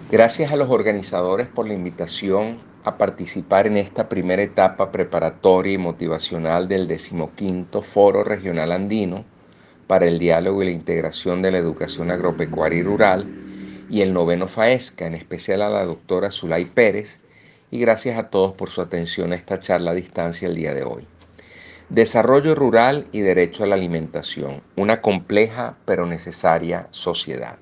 Gracias a los organizadores por la invitación a participar en esta primera etapa preparatoria y motivacional del 15º Foro Regional Andino para el Diálogo y la Integración de la Educación Agropecuaria y Rural y el noveno FAESCA, en especial a la doctora Zulay Pérez, y gracias a todos por su atención a esta charla a distancia el día de hoy. Desarrollo rural y derecho a la alimentación, una compleja pero necesaria sociedad.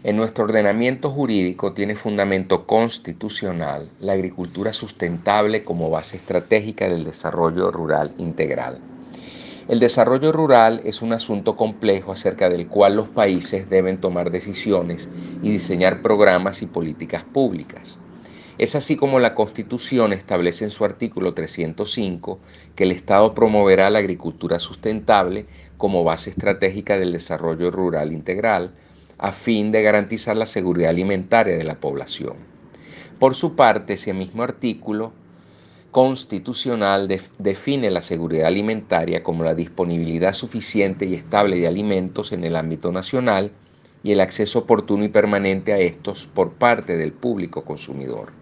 En nuestro ordenamiento jurídico tiene fundamento constitucional la agricultura sustentable como base estratégica del desarrollo rural integral. El desarrollo rural es un asunto complejo acerca del cual los países deben tomar decisiones y diseñar programas y políticas públicas. Es así como la Constitución establece en su artículo 305 que el Estado promoverá la agricultura sustentable como base estratégica del desarrollo rural integral, a fin de garantizar la seguridad alimentaria de la población. Por su parte, ese mismo artículo constitucional define la seguridad alimentaria como la disponibilidad suficiente y estable de alimentos en el ámbito nacional y el acceso oportuno y permanente a estos por parte del público consumidor.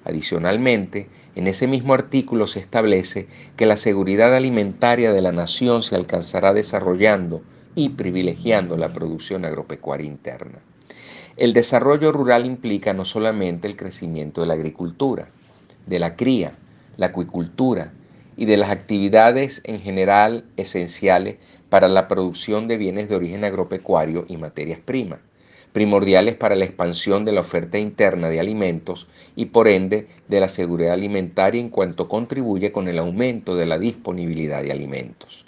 Adicionalmente, en ese mismo artículo se establece que la seguridad alimentaria de la nación se alcanzará desarrollando y privilegiando la producción agropecuaria interna. El desarrollo rural implica no solamente el crecimiento de la agricultura, de la cría, la acuicultura y de las actividades en general esenciales para la producción de bienes de origen agropecuario y materias primas, primordiales para la expansión de la oferta interna de alimentos y por ende de la seguridad alimentaria en cuanto contribuye con el aumento de la disponibilidad de alimentos.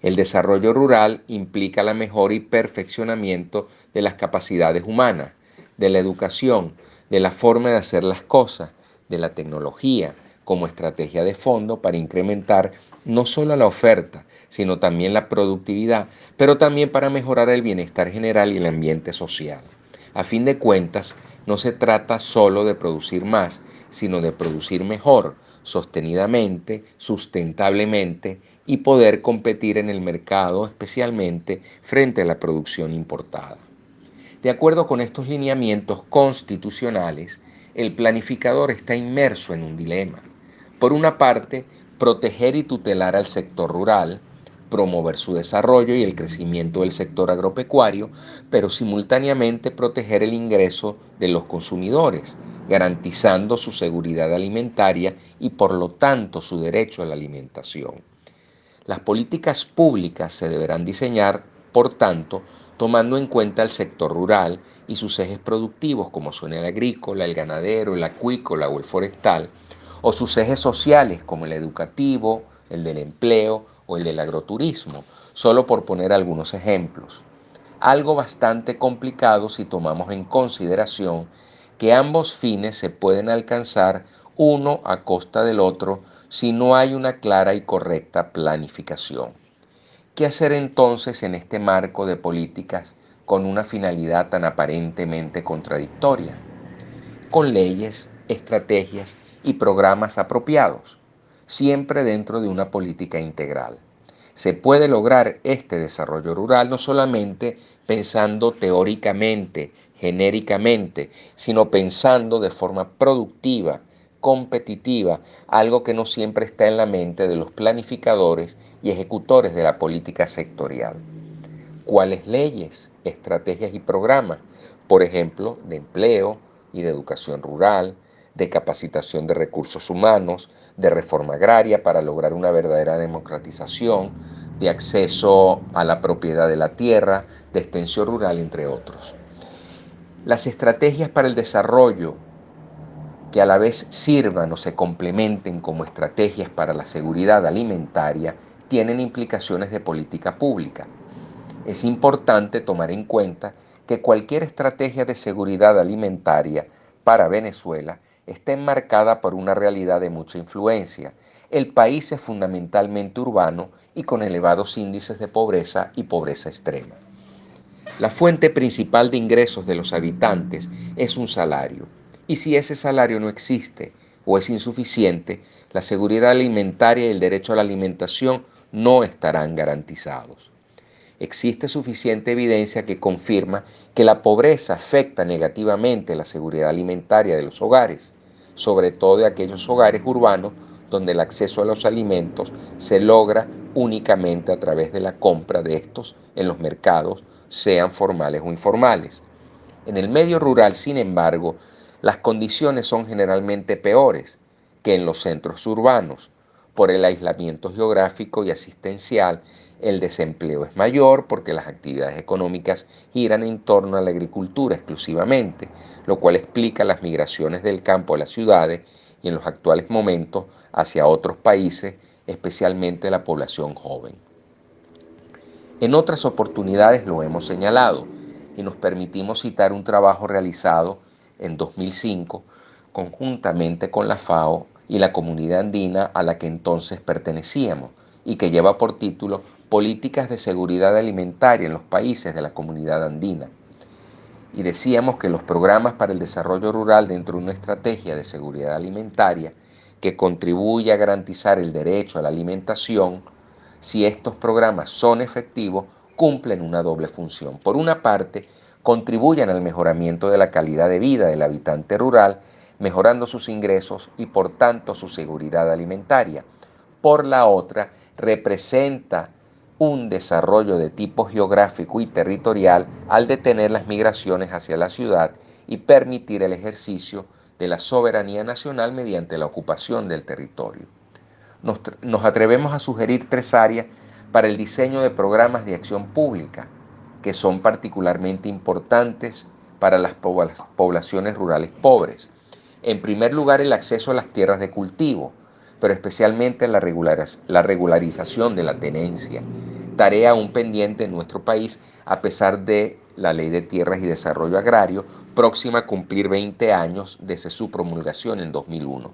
El desarrollo rural implica la mejora y perfeccionamiento de las capacidades humanas, de la educación, de la forma de hacer las cosas, de la tecnología, como estrategia de fondo para incrementar no solo la oferta, sino también la productividad, pero también para mejorar el bienestar general y el ambiente social. A fin de cuentas, no se trata solo de producir más, sino de producir mejor, sostenidamente, sustentablemente y poder competir en el mercado, especialmente frente a la producción importada. De acuerdo con estos lineamientos constitucionales, el planificador está inmerso en un dilema. Por una parte, proteger y tutelar al sector rural, promover su desarrollo y el crecimiento del sector agropecuario, pero simultáneamente proteger el ingreso de los consumidores, garantizando su seguridad alimentaria y por lo tanto su derecho a la alimentación. Las políticas públicas se deberán diseñar, por tanto, tomando en cuenta el sector rural y sus ejes productivos, como son el agrícola, el ganadero, el acuícola o el forestal, o sus ejes sociales, como el educativo, el del empleo o el del agroturismo, solo por poner algunos ejemplos. Algo bastante complicado si tomamos en consideración que ambos fines se pueden alcanzar uno a costa del otro si no hay una clara y correcta planificación. ¿Qué hacer entonces en este marco de políticas con una finalidad tan aparentemente contradictoria? Con leyes, estrategias y programas apropiados, siempre dentro de una política integral. Se puede lograr este desarrollo rural no solamente pensando teóricamente, genéricamente, sino pensando de forma productiva, competitiva, algo que no siempre está en la mente de los planificadores y ejecutores de la política sectorial. ¿Cuáles leyes, estrategias y programas? Por ejemplo, de empleo y de educación rural, de capacitación de recursos humanos, de reforma agraria para lograr una verdadera democratización, de acceso a la propiedad de la tierra, de extensión rural, entre otros. Las estrategias para el desarrollo que a la vez sirvan o se complementen como estrategias para la seguridad alimentaria tienen implicaciones de política pública. Es importante tomar en cuenta que cualquier estrategia de seguridad alimentaria para Venezuela está enmarcada por una realidad de mucha influencia. El país es fundamentalmente urbano y con elevados índices de pobreza y pobreza extrema. La fuente principal de ingresos de los habitantes es un salario, y si ese salario no existe o es insuficiente, la seguridad alimentaria y el derecho a la alimentación no estarán garantizados. Existe suficiente evidencia que confirma que la pobreza afecta negativamente la seguridad alimentaria de los hogares, sobre todo de aquellos hogares urbanos donde el acceso a los alimentos se logra únicamente a través de la compra de estos en los mercados, sean formales o informales. En el medio rural, sin embargo, las condiciones son generalmente peores que en los centros urbanos. Por el aislamiento geográfico y asistencial, el desempleo es mayor porque las actividades económicas giran en torno a la agricultura exclusivamente, lo cual explica las migraciones del campo a las ciudades y en los actuales momentos hacia otros países, especialmente la población joven. En otras oportunidades lo hemos señalado y nos permitimos citar un trabajo realizado en 2005 conjuntamente con la FAO y la comunidad andina a la que entonces pertenecíamos y que lleva por título Políticas de Seguridad Alimentaria en los países de la comunidad andina. Y decíamos que los programas para el desarrollo rural dentro de una estrategia de seguridad alimentaria que contribuye a garantizar el derecho a la alimentación, si estos programas son efectivos, cumplen una doble función. Por una parte, contribuyen al mejoramiento de la calidad de vida del habitante rural, mejorando sus ingresos y por tanto su seguridad alimentaria. Por la otra, representa un desarrollo de tipo geográfico y territorial al detener las migraciones hacia la ciudad y permitir el ejercicio de la soberanía nacional mediante la ocupación del territorio. Nos atrevemos a sugerir 3 áreas para el diseño de programas de acción pública que son particularmente importantes para las poblaciones rurales pobres. En primer lugar, el acceso a las tierras de cultivo, pero especialmente la regularización de la tenencia, tarea aún pendiente en nuestro país a pesar de la Ley de Tierras y Desarrollo Agrario, próxima a cumplir 20 años desde su promulgación en 2001.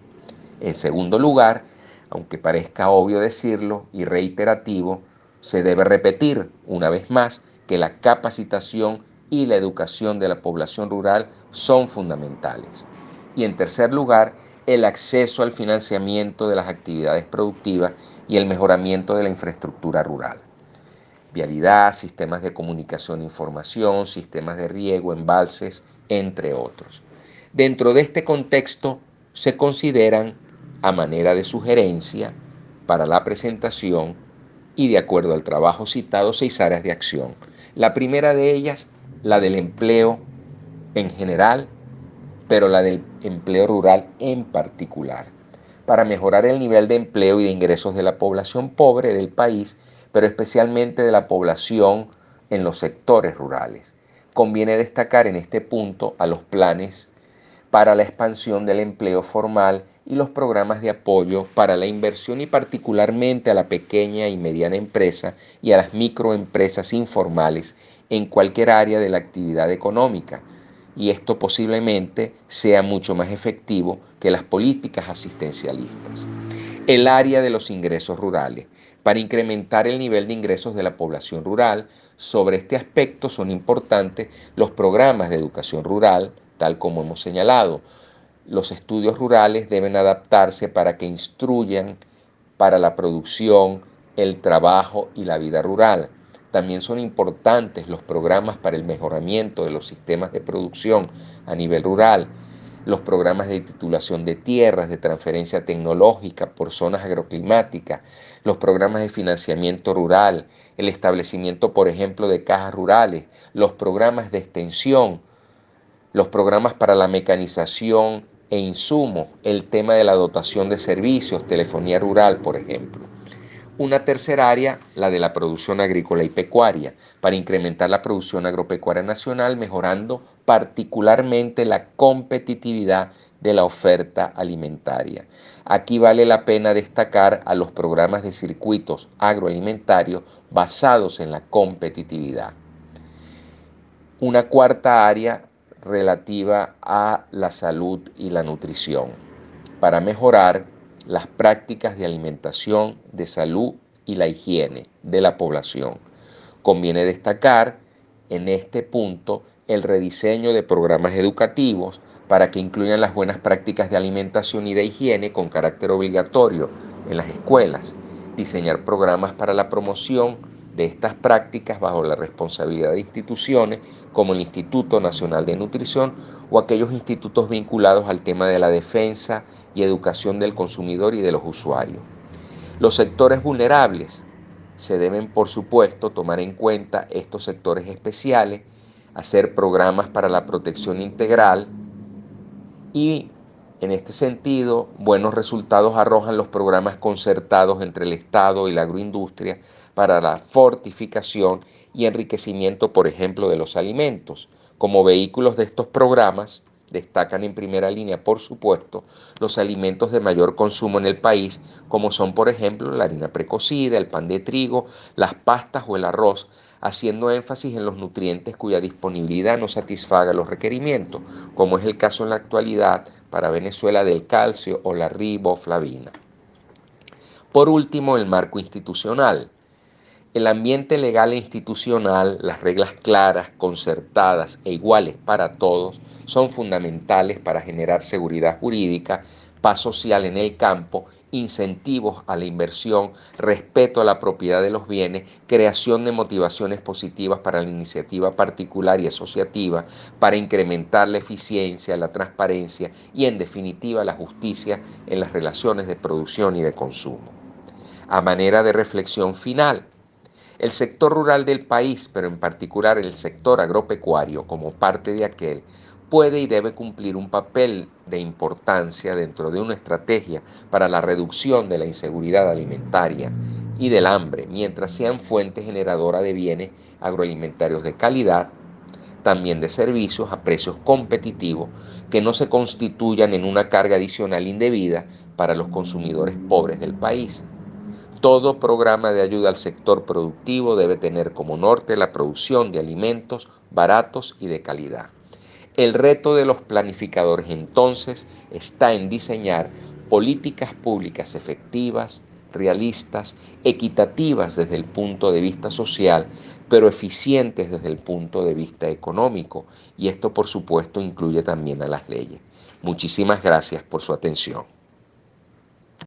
En segundo lugar, aunque parezca obvio decirlo y reiterativo, se debe repetir una vez más que la capacitación y la educación de la población rural son fundamentales. Y en tercer lugar, el acceso al financiamiento de las actividades productivas y el mejoramiento de la infraestructura rural. Vialidad, sistemas de comunicación e información, sistemas de riego, embalses, entre otros. Dentro de este contexto se consideran, a manera de sugerencia para la presentación y de acuerdo al trabajo citado, 6 áreas de acción. La primera de ellas, la del empleo en general, pero la del empleo rural en particular, para mejorar el nivel de empleo y de ingresos de la población pobre del país, pero especialmente de la población en los sectores rurales. Conviene destacar en este punto a los planes para la expansión del empleo formal y los programas de apoyo para la inversión y particularmente a la pequeña y mediana empresa y a las microempresas informales en cualquier área de la actividad económica, y esto posiblemente sea mucho más efectivo que las políticas asistencialistas. El área de los ingresos rurales. Para incrementar el nivel de ingresos de la población rural, sobre este aspecto son importantes los programas de educación rural, tal como hemos señalado. Los estudios rurales deben adaptarse para que instruyan para la producción, el trabajo y la vida rural. También son importantes los programas para el mejoramiento de los sistemas de producción a nivel rural, los programas de titulación de tierras, de transferencia tecnológica por zonas agroclimáticas, los programas de financiamiento rural, el establecimiento, por ejemplo, de cajas rurales, los programas de extensión, los programas para la mecanización e insumos, el tema de la dotación de servicios, telefonía rural, por ejemplo. Una tercera área, la de la producción agrícola y pecuaria, para incrementar la producción agropecuaria nacional, mejorando particularmente la competitividad de la oferta alimentaria. Aquí vale la pena destacar a los programas de circuitos agroalimentarios basados en la competitividad. Una cuarta área relativa a la salud y la nutrición, para mejorar las prácticas de alimentación, de salud y la higiene de la población. Conviene destacar en este punto el rediseño de programas educativos para que incluyan las buenas prácticas de alimentación y de higiene con carácter obligatorio en las escuelas, diseñar programas para la promoción de estas prácticas bajo la responsabilidad de instituciones como el Instituto Nacional de Nutrición o aquellos institutos vinculados al tema de la defensa y educación del consumidor y de los usuarios. Los sectores vulnerables se deben, por supuesto, tomar en cuenta estos sectores especiales, hacer programas para la protección integral y, en este sentido, buenos resultados arrojan los programas concertados entre el Estado y la agroindustria para la fortificación y enriquecimiento, por ejemplo, de los alimentos. Como vehículos de estos programas, destacan en primera línea, por supuesto, los alimentos de mayor consumo en el país, como son, por ejemplo, la harina precocida, el pan de trigo, las pastas o el arroz, haciendo énfasis en los nutrientes cuya disponibilidad no satisfaga los requerimientos, como es el caso en la actualidad para Venezuela del calcio o la riboflavina. Por último, el marco institucional. El ambiente legal e institucional, las reglas claras, concertadas e iguales para todos, son fundamentales para generar seguridad jurídica, paz social en el campo, incentivos a la inversión, respeto a la propiedad de los bienes, creación de motivaciones positivas para la iniciativa particular y asociativa, para incrementar la eficiencia, la transparencia y, en definitiva, la justicia en las relaciones de producción y de consumo. A manera de reflexión final, el sector rural del país, pero en particular el sector agropecuario como parte de aquel, puede y debe cumplir un papel de importancia dentro de una estrategia para la reducción de la inseguridad alimentaria y del hambre, mientras sean fuente generadora de bienes agroalimentarios de calidad, también de servicios a precios competitivos que no se constituyan en una carga adicional indebida para los consumidores pobres del país. Todo programa de ayuda al sector productivo debe tener como norte la producción de alimentos baratos y de calidad. El reto de los planificadores entonces está en diseñar políticas públicas efectivas, realistas, equitativas desde el punto de vista social, pero eficientes desde el punto de vista económico, y esto por supuesto incluye también a las leyes. Muchísimas gracias por su atención.